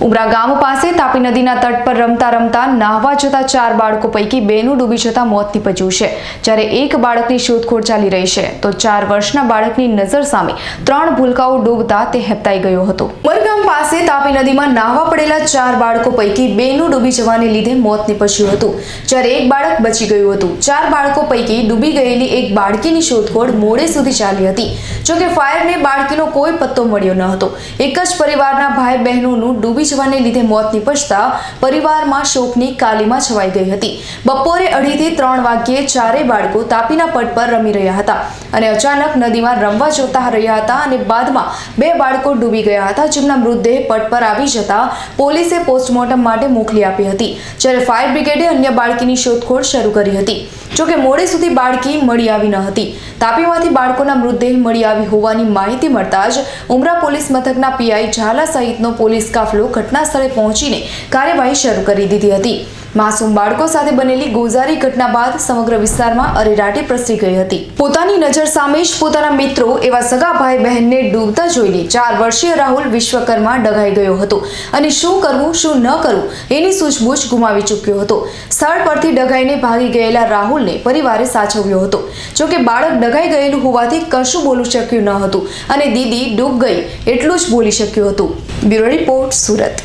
ઉમરા ગામ પાસે તાપી નદીના તટ પર રમતા રમતા નાહવા જતા 4 બાળકો પૈકી 2નું ડૂબી જતા મોત નીપજ્યું છે, જ્યારે એક બાળકની શોધખોળ ચાલી રહી છે તો 4 વર્ષના બાળકની નજર સામે 3 ભૂલકાઓ ડૂબતા તે હેબતાઈ ગયો હતો। ઉમરગામ પાસે તાપી નદીમાં નાહવા પડેલા 4 બાળકો પૈકી 2નું ડૂબી જવાને લીધે મોત નીપજ્યું હતું, જ્યારે એક બાળક બચી ગયું હતું। 4 બાળકો પૈકી ડૂબી ગયેલી એક બાળકીની શોધખોળ મોડે સુધી ચાલી હતી, જોકે ફાયરને બાળકીનો કોઈ પત્તો મળ્યો ન હતો। એક જ પરિવારના ભાઈ બહેનોનું ડૂબી જવાને લીધે મોત નીપજતા પરિવારમાં શોકની કાલીમાં છવાઈ ગઈ હતી। બપોરે 2:30 થી 3 વાગ્યે 4 બાળકો તાપીના પટ પર રમી રહ્યા હતા અને અચાનક નદીમાં રમવા જતા રહ્યા હતા અને બાદમાં 2 બાળકો ડૂબી ગયા હતા, જેમના મૃતદેહ પટ પર આવી જતા પોલીસે પોસ્ટમોર્ટમ માટે મોકલી આપી હતી, જ્યારે ફાયર બ્રિગેડે અન્ય બાળકીની શોધખોળ શરૂ કરી હતી, જોકે મોડે સુધી બાળકી મળી આવી ન હતી। તાપીમાંથી બાળકોના મૃતદેહ મળી આવી હોવાની માહિતી મળતા જ ઉમરા પોલીસ મથકના પીઆઈ ઝાલા સહિતનો પોલીસ કાફલો ઘટના સ્થળે પહોંચીને કાર્યવાહી શરૂ કરી દીધી હતી। માસૂમ બાળકો સાથે બનેલી ગોઝારી ઘટના બાદ સમગ્ર વિસ્તારમાં અરેરાટી પ્રસરી ગઈ હતી। પોતાની નજર સામે જ પોતાના મિત્રો એવા સગા ભાઈ બહેનને ડૂબતા જોઈને 4 વર્ષીય રાહુલ વિશ્વકર્મા ડઘાઈ ગયો હતો અને શું કરવું શું ન કરવું એની સૂઝબૂઝ ગુમાવી ચૂક્યો હતો। સ્થળ પરથી ડઘાઈને ભાગી ગયેલા રાહુલને પરિવારે સાચવ્યો હતો, જોકે બાળક ડઘાઈ ગયેલું હોવાથી કશું બોલી શક્યું ન હતું અને દીદી ડૂબ ગઈ એટલું જ બોલી શક્યું હતું। Bureau report, Surat.